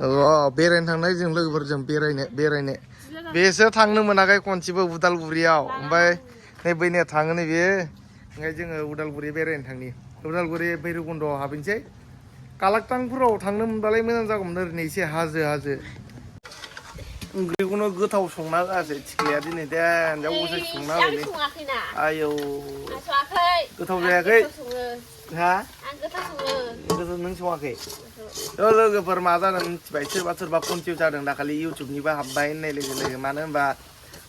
बेरायनो थांनाय जों लोगोफोरजों बेरायनो बेसो थांनो मोनाखै खनसेबो उदालगुरियाव ओमफ्राय नै बैनिया थाङो नै बेयो ओंखाय जोङो उदालगुरि बेरायनो थांनि उदालगुरि भैरबकुन्द'आव हाबहैनोसै कालाकटांफोराव थांनो मोनबालाय मोजां जागौमोन ओरैनो एसे हाजो ओंख्रिखौनो गोथाव संना होआसै थिख्लिया दिनै देनजावखौसो संना होबायलै आयौ गोथाव जायाखै हा नों सङाखै लोगोफोर मा जादों मिथिबाय सोरबा कनफिउस जादों दाखालि इउटुबनिबो हाबबाय होननाय लोगो मानो होनबा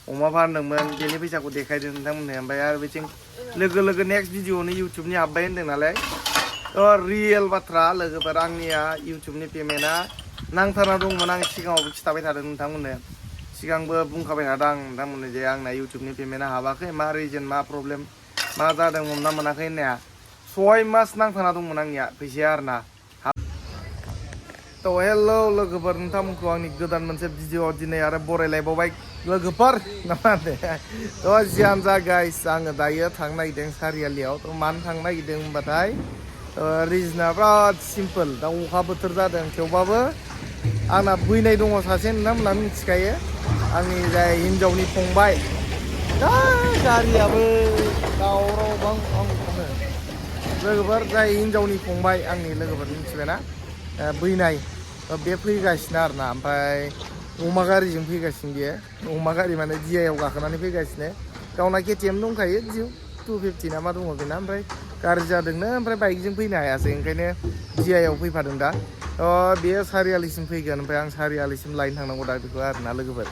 अमा फानदोंमोन बेनि फैसाखौ देखायदों नोंथांमोननो ओमफ्राय आरो बिथिं लोगो नेक्स्ट भिडिअ'नि इउटुबनि हाबबाय होनदों नालाय रियेल बाथ्रा लोगोफोर आंनिया इउटुबनि पेमेन्टआ नांथारना दंमोन आं सिगाङावबो खिथाबाय थादों नोंथांमोननो सिगांबो बुंखाबाय थादों आं नोंथांमोननो जे आंना इउटुबनि पेमेन्टआ हाबाखै मा रिजन मा प्रब्लेम मा जादों हमना मोनाखै होननाया 6 मास नांथाना दंमोन आंनिया फैसाया आरोना थ' हेल' लोगोफोर नोंथांमोनखौ आंनि गोदान मोनसे भिडिअ दिनै आरो बरायलायबावबाय लोगोफोर नामा दे थ' जियानो जा गाइस आङो दायो थांनो नागिरदों सारियालियाव थ' मानो थांनो नागिरदों होनबाथाय रिजना बिराद सिम्पोल दा अखा बोथोर जादों थेवबाबो आंना बैनाय दङ सासे नोंथांमोनहा मिथिखायो आंनि जाय हिन्जावनि फंबाय दा गारियाबो दावराव बां लोगोफोर जाय हिन्जावनि फंबाय आंनि लोगोफोर मिथिबायना बैनाय बे फैगासिनो आरोना ओमफ्राय अमा गारिजों फैगासिनो बियो अमा गारि माने दियायाव गाखोनानै फैगासिनो गावना केटिएम दंखायो 250 ना मा दङ बेना ओमफ्राय गाज्रि जादोंनो ओमफ्राय बाइकजों फैनो हायासै ओंखायनो दियायाव फैफादों दा बेयो सारियालिसिम फैगोन ओमफ्राय आं सारियालिसिम लायनो थांनांगौ दा बेखौ आरोना लोगोफोर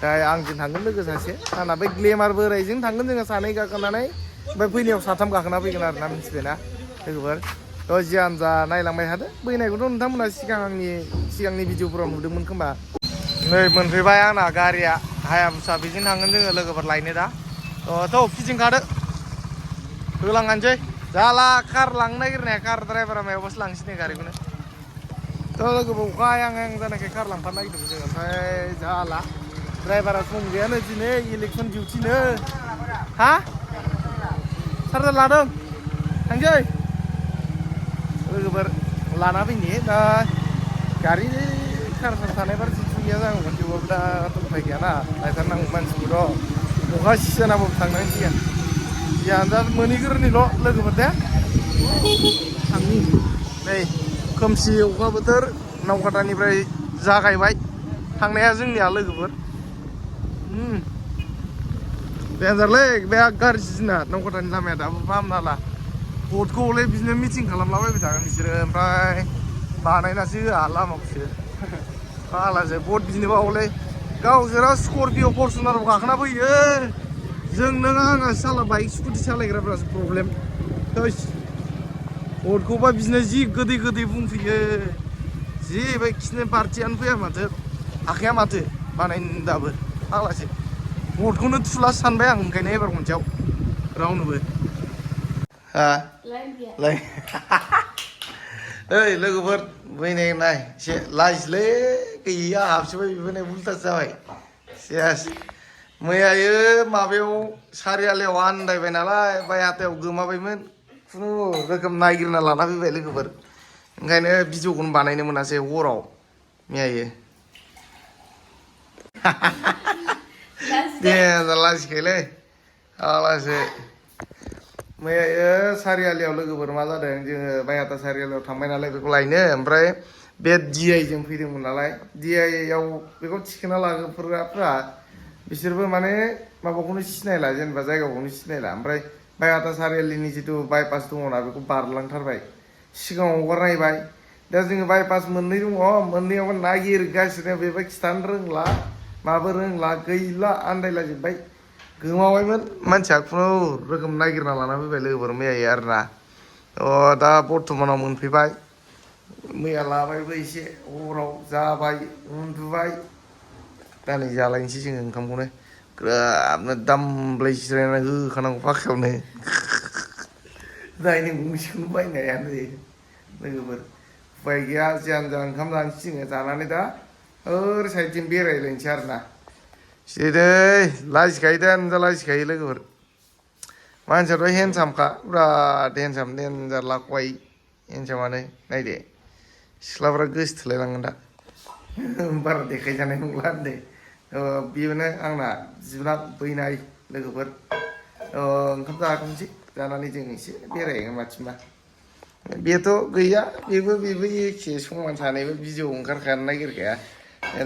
दा आंजों थांगोन लोगो सासे आंना बै ग्लेमार बोराइजों थांगोन जोङो सानै गाखोनानै ओमफ्राय फैनायाव साथाम गाखोना फैगोन आरोना मिथिबायना लोगोफोर जियानो जा नायलांबाय थादो बैनायखौथ' नोंथांमोना सिगांनि भिडिअफोराव नुदोंमोन खोमा नै मोनफैबाय आंना गारिया हायाबुसा बेजों थांगोन जोङो लोगोफोर लायनो दा थ' फिदिंखादो होलांखानोसै जाला कार लांनो नागिरनाया कार ड्राइभारा मायावबासो लांसिनो गारिखौनो थ' लोगोफोर अखा हायां जानायखाय कार लांफानो नागिरदोंमोन जोङो ओमफ्राय जाला ड्राइभारा सम गैयानो दिनै इलेक्सन डिउटिनो हा चार्जार लादों थांसै लोगोफोर लाना फैनि दा गारि कार थानाय फारसेथिं गैया जागौमोन थेवबाबो दाथ' उफाय गैयाना लायथारनांगौ मानसिखौथ' अखा सिजानाबाबो थांनांसिगोन जियानो दा मोनहैग्रोनिल' लोगोफोर दे थांनि नै खोमसि अखा बोथोर नावकाटानिफ्राय जागायबाय थांनाया जोंनिया लोगोफोर देन्जारलै बे गाज्रि जोंना नावकाटानि लामाया दाबो फाहामना हाला भटखौ हले बिदिनो मिटिं खालामलाबायबाय थागोन बिसोरो ओमफ्राय बानायनासो होआ लामाखौसो फाग्लासो भट बिनोबा हले गावसोरा स्करपिअ फरचुनाराव गाखोना फैयो जों नों आंहा साला बाइक स्कुटि सालायग्राफ्रासो प्रब्लेम भटखौबा बिदिनो जि गोदै बुंफैयो जि बे खिनो पार्टियानो फैया माथो हाखाया माथो बानायनो दाबो फाग्लासो भटखौनो थुला सानबाय आं ओंखायनो एबार खनसेयाव रावनोबो ओइ लोगोफोर बैनाय नाय एसे लाजिलै गैया हाबसोबाय बेफोरनो उल्थासो जाबाय सेस मैयायो माबायाव सारियालियाव आन्दायबाय नालाय बाय हाथायाव गोमाबायमोन खुनुरुखुम नायगिरना लाना फैबाय लोगोफोर ओंखायनो भिडिअखौनो बानायनो मोनासै हराव मैयायो दे लाजिखायोलै आलासो मैयायो सारियालियाव लोगोफोर मा जादों जोङो बायहाथा सारियालियाव थांबाय नालाय बेखौ लायनो ओमफ्राय बे डिआइजों फैदोंमोन नालाय डिआइआव बेखौ थिखोना लाग्राफ्रा बिसोरबो माने माबाखौनो सिनायला जेनेबा जायगाखौनो सिनायला ओमफ्राय बायहाथा सारियालिनि जिथु बायपास दङना बेखौ बारलांथारबाय सिगाङाव हगारनायबाय दा जोङो बायपास मोननै दङ मोननैयावबो नागिरगासिनो बेबो खिथानो रोंला माबो रोंला गैला आन्दायलाजोब्बाय गोमाबायमोन मानसिया खुनुरुखुम नागिरना लाना फैबाय लोगोफोर मैयायो आरोना दा बर्थमानाव मोनफैबाय मैया लाबायबो एसे हराव जाबाय उन्दुबाय दा नै जालायनोसै जोङो ओंखामखौनो ग्राबनो दामब्लाय जिरायनानै होखानांगौ फाखायावनो दायनिं गंसेखौनो बायनो हायानो लोगोफोर उफाय गैया जियानो जा ओंखाम जानोसै जोङो जानानै दा ओरै साइडजों बेरायलायनोसै आरोना सिदै लाजिखायो देनजार लाजिखायो लोगोफोर मानसियाथ' हेन्डसामखा बिराद हेन्डसाम देनजार लाखवाय हेन्डसामानो नायदो सिख्लाफ्रा गोसोथोलायलांगोन दा बारा देखायजानाय नंला होनदो बेनो आंना जुनार बैनाय लोगोफोर ओंखाम जाथोंसै जानानै जों एसे बेरायगोन माथिंबा बेथ' गैया बेबो एखे समान सानैबो भिडिअ ओंखारखानो नागिरखाया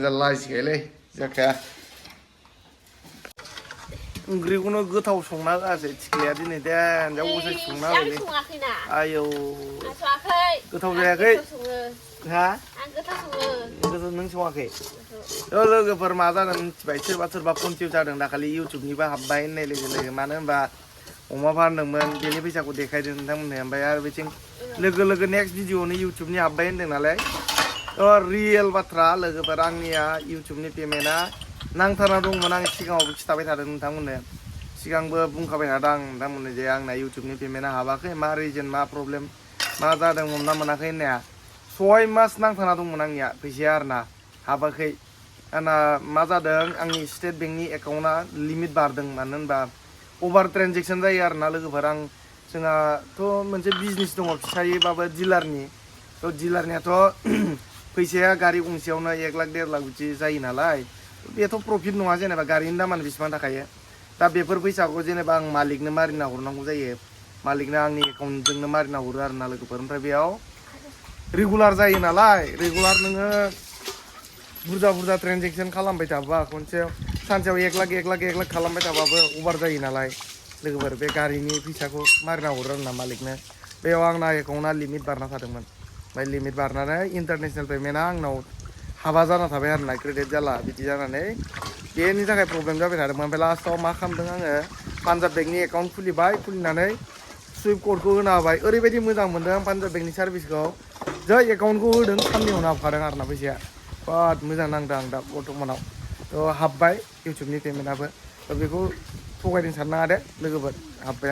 दा लाजिखायोलै जाखाया ओंख्रिखौनो गोथाव संना होआसै थिखलाया दिनै देनजावखौसो संना होबायलै आयौ गोथाव जायाखै हा गोथाव नों सङाखै लोगोफोर मा जादों मिथिबाय सोरबा कनफिउस जादों दाखालि इउटुबनिबो हाबबाय होननाय लोगो लोगो मानो होनबा अमा फानदोंमोन बेनि फैसाखौ देखायदों नोंथांमोननो ओमफ्राय आरो बिथिं लोगो नेक्स्ट भिडिअ'नि इउटुबनि हाबबाय होनदों नालाय रियेल बाथ्रा लोगोफोर आंनिया इउटुबनि पेमेन्टआ नांथारना दंमोन आं सिगाङावबो खिथाबाय थादों नोंथांमोननो सिगांबो बुंखाबाय थादों आं नोंथांमोननो जे आंना इउटुबनि पेमेन्टआ हाबाखै मा रिजन मा प्रब्लेम मा जादों हमना मोनाखै होननाया 6 मास नांथारना दंमोन आंनिया फैसाया आरोना हाबाखै आंना मा जादों आंनि स्टेट बेंकनि एकाउन्टआ लिमिट बारदों मानो होनबा अभार ट्रेनजेक्सन जायो आरोना लोगोफोर जोंहाथ' मोनसे बिजनेस दङ फिसायैबाबो डिलारनि डिलारनियाथ' फैसाया गारि गंसेयावनो 1 लाख 1.5 लाख बिदि जायो नालाय बेथ' प्रफिट नङा जेनेबा गारिनि दामानो बेसेबां थाखायो दा बेफोर फैसाखौ जेनेबा आं मालिकनो मारिना हरनांगौ जायो मालिकनो आंनि एकाउन्टजोंनो मारिना हरो आरोना लोगोफोर ओमफ्राय बेयाव रेगुलार जायो नालाय रेगुलार नोङो बुरजा ट्रेनजेक्सन खालामबाय थाबा खनसेयाव सानसेयाव 1 लाख खालामबाय थाबाबो अभार जायो नालाय लोगोफोर बे गारिनि फैसाखौ मारिना हरो आरोना मालिकनो बेयाव आंना एकाउन्टआ लिमिट बारना थादोंमोन ओमफ्राय लिमिट बारनानै इन्टारनेसनेल पेमेन्टआ आंनाव हाबा जाना थाबाय आरोना क्रेडिट जाला बिदि जानानै बेनि थाखाय प्रब्लेम जाबाय थादोंमोन ओमफ्राय लास्टआव मा खालामदों आङो पान्जाब बेंकनि एकाउन्ट खुलिबाय खुलिनानै सुइप क'डखौ होना होबाय ओरैबायदि मोजां मोनदों आं पान्जाब बेंकनि सार्भिसखौ जै एकाउन्टखौ होदों साननैयावनो हाबखादों आरोना फैसाया बिराद मोजां नांदों आं दा बर्थमानाव थ' हाबबाय इउटुबनि पेमेन्टआबो थ' बेखौ थगायदों साननाङा दे लोगोफोर हाबबाय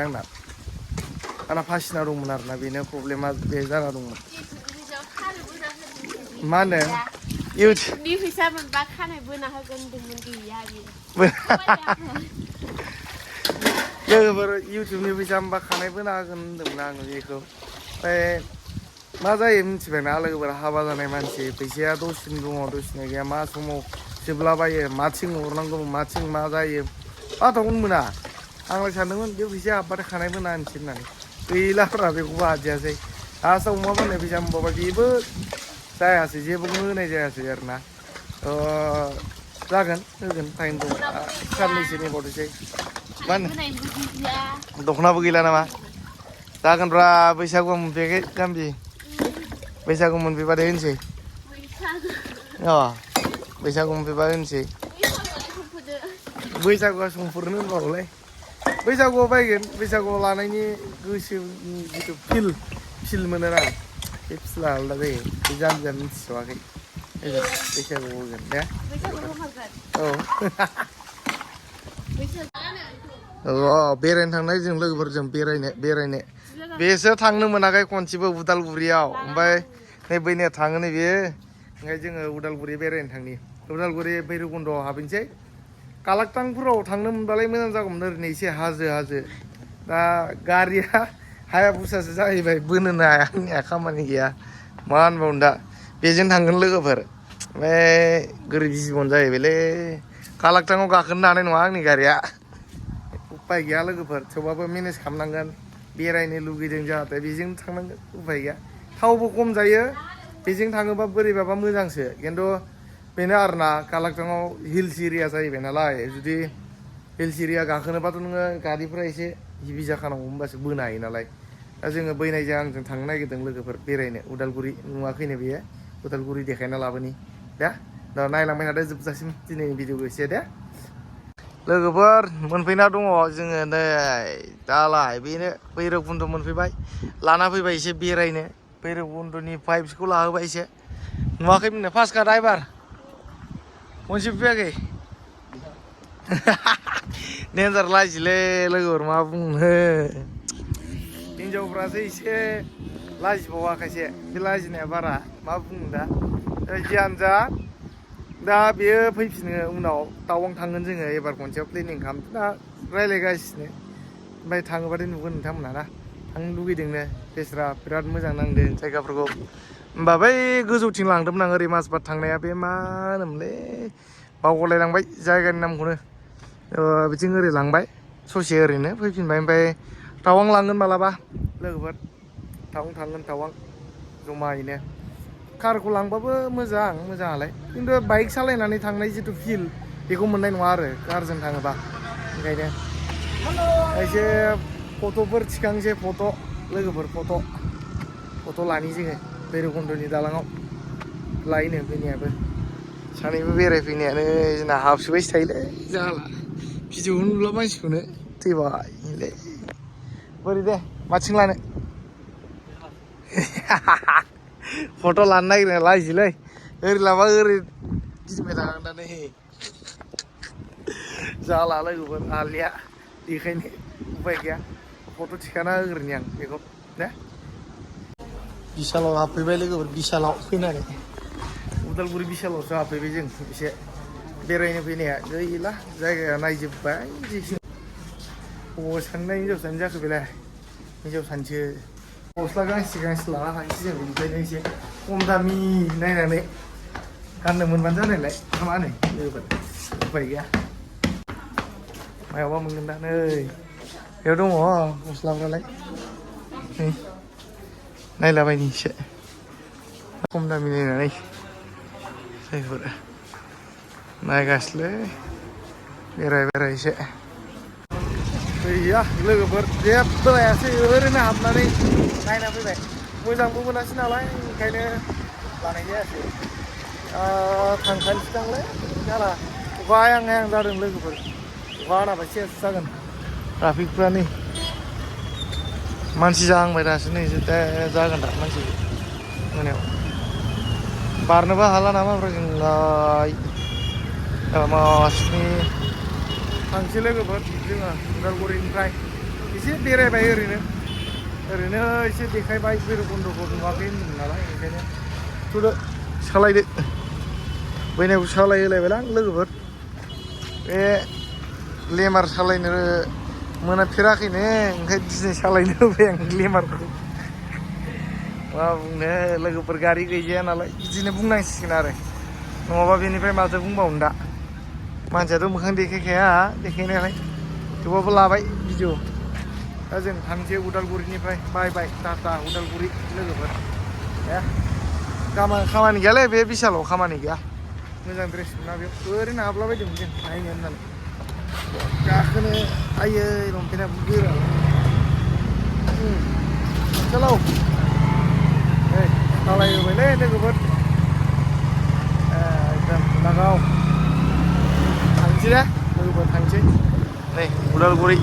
आंना फासिना दंमोन आरोना बेनो प्रब्लेमा बे जाना दंमोन मा होनो इउटुबनि फैसा मोनबा खानाय बोना होगोन होनदोंमोन गैया लोगोफोर इउटुबनि फैसा मोनबा खानाय बोना होगोन होनदोंमोन आङो बेखौ ओमफ्राय मा जायो मिथिबायना लोगोफोर हाबा जानाय मानसि फैसाया दसेनो दङ दसेनो गैया मा समाव जोबलाबायो माथिं हरनांगौ माथिं मा जायो बाथाखौनो मोना आंलाय सानदोंमोन बे फैसाया हाबबाथाय खानाय बोना होनसै होननानै गैलाफ्रा बेखौबो हादियासै लास्टआव अमा फाननाय फैसा मोनबावबाय बेबो जायासै जेबोखौनो होनाय जायासै आरोना जागोन होगोन टाइम दं साननैसो नेबावदोसै मा होनो दख'नाबो गैला नामा जागोनब्रा बैसागुआ मोनफैयाखै जाम्बि बैसागु मोनफैबाथाय होनसै बैसागु मोनफैबा होनसै बैसागुआ समफोरनो होनबावलै बैसागुआव बायगोन बैसागुआव लानायनि गोसोनि जिथु फिल मोनोना बे फिला आलादा जायो बे जाम्बिया मिथिस'वाखै बैसागुआव होगोन दे औ बेरायनो थांनाय जों लोगोफोरजों बेरायनो बेसो थांनो मोनाखै खनसेबो उदालगुरियाव ओमफ्राय नै बैनिया थाङो नै बेयो ओमफ्राय जोङो उदालगुरि बेरायनो थांनि उदालगुरि भैरबकुन्द'आव हाबहैनोसै कालाकटांफोराव थांनो मोनबालाय मोजां जागौमोन ओरैनो एसे हाजो दा गारिया हाया बुरसासो जाहैबाय बोनोनो हाया आंनिया खामानि गैया मा होनबावनो दा बेजों थांगोन लोगोफोर ओमफ्राय गोरिब जिबन जाहैबायलै कालाकटांआव गाखोनो हानाय नङा आंनि गारिया उपाय गैया लोगोफोर थेवबाबो मेनेज खालामनांगोन बेरायनो लुगैदों जाहाथे बेजों थांनांगोन उपाय गैया थावबो खम जायो बेजों थाङोबा बोरैबाबा मोजांसो खिन्थु बेनो आरोना कालाकटांआव हिल्स एरिया जाहैबाय नालाय जुदि हिल्स एरिया गाखोनोबाथ' नोङो गारिफ्रा एसे हेभि जाखानांगौ होनबासो बोनो हायो नालाय दा जोङो बैनायजों आंजों थांनो नागिरदों लोगोफोर बेरायनो उदालगुरि नुवाखैनो बेयो उदालगुरि देखायना लाबोनि दे दा नायलांबाय थादो जोबजासिम दिनैनि भिडिअखौ एसे दे लोगोफोर मोनफैना दङ जोङो नै दालाय बेनो भैरबकुन्द' मोनफैबाय लाना फैबाय एसे बेरायनो भैरबकुन्द'नि भाइब्सखौ लाहोबाय एसे नुवाखैमोननो फार्स्ट ड्राइभार खनसे फैयाखै डेन्जार लाजिलै लोगोफोर मा बुंनो हिनजावफ्रासो एसे लाजिबावा खायसे बे लाजिनाया बारा मा बुंनो दा जियानो जा दा बेयो फैफिनो उनाव टावां थांगोन जोङो एबार खनसेयाव प्लेनिं खालामदों दा रायज्लायगासिनो ओमफ्राय थाङोबाथाय नुगोन नोंथांमोना ना थांनो लुगैदोंनो बेस्रा बिराद मोजां नांदों जायगाफोरखौ होमबा बै गोजौथिं लांदोंमोन आं ओरै माजबाद थांनाया बे मा होनोमोनलै बावगारलायलांबाय जायगानि नामखौनो बिथिं ओरै लांबाय ससे ओरैनो फैफिनबाय ओमफ्राय टावां लांगोन मालाबा लोगोफोर टावां थांगोन टावां जमायैनो कारखौ लांबाबो मोजाङालाय खिन्थु बाइक सालायनानै थांनाय जिथु फिल बेखौ मोननाय नङा आरो कारजों थाङोबा ओंखायनो एसे फट'फोर थिखांसै लोगोफोर फट' लानि जोङो भैरबकुन्द'नि दालाङाव लायनो फैनायाबो सानैबो बेरायफैनायानो जोंना हाबसोबायसो थायोलै जाला भिडिअखौ नुब्ला मानसिखौनो थैबायलै बोरै दे माथिं लानो फट' लानो नागिरनाया लाजिलै ओरै लाबा ओरै गिदिंबाय थानांदानै जाला लोगोफोर हालिया बेखायनो उफाय गैया फट' थिखाना होग्रोनि आं बेखौ दे बिशालाव हाबफैबाय लोगोफोर बिशालाव फैनानै उदालगुरि बिशालावसो हाबफैबाय जों एसे बेरायनो फैनाया गैला जायगाया नायजोब्बाय जेखिनि बबाव साननाय हिनजावसानि जाखो बेलाय हिनजावसानिसो गस्ला गांसे लाना थांसै जों बेनिफ्रायनो एसे खम दामि नायनानै गाननो मोनबानो जानायलाय मा होनो लोगोफोर उफाय गैया मायावबा मोनगोन दा नै बेयाव दङ गस्लाफ्रालाय नै नायलाबायनि एसे खम दामि नायनानै जायफोर नायगासिनोलै बेराय एसे गैया लोगोफोर जेबो लायासै ओरैनो हाबनानै नायना फैबाय मोजांबो मोनासै नालाय ओंखायनो लानाय जायासै थांखानोसैदांलै जाला अखा हायां जादों लोगोफोर अखा हानाबा सेस जागोन ट्राफिकफ्रा नै मानसि जाहांबाय दासो नै जागोन दा मानसि मोनायाव बारनोबो हाला नामाब्रा जोंलाय मासनि थांसै लोगोफोर जोङो उदालगुरिनिफ्राय एसे बेरायबाय ओरैनो एसे देखायबाय भैरबकुन्द'खौ नुवाखै होनदों नालाय ओंखायनो थुदो सालायदो बैनायखौ सालायहोलायबायलां लोगोफोर बे लेमार सालायनो मोनाफेराखैनो ओंखायनो दिनै सालायनो होबाय आं लेमारखौ मा बुंनो लोगोफोर गारि गैजाया नालाय बिदिनो बुंनांसिगोन आरो नङाबा बेनिफ्राय माथो बुंबावनो दा मानसियाथ' मोखां देखायखाया देखायनायालाय थेवबाबो लाबाय भिडिअ दा जों थांसै उदालगुरिनिफ्राय बाय टाटा उदालगुरि लोगोफोर खामानि गैयालै बे बिशालाव खामानि गैया मोजां ड्रेस मोना बेयाव ओरैनो हाबलाबायदोंमोन जों नायनो होननानै गाखोनो आयै लंपेन्टआबो गोरा चलो सालायहोबायलै लोगोफोर एकदम लागाव थांसै दे लोगोफोर थांसै नै उदालगुरि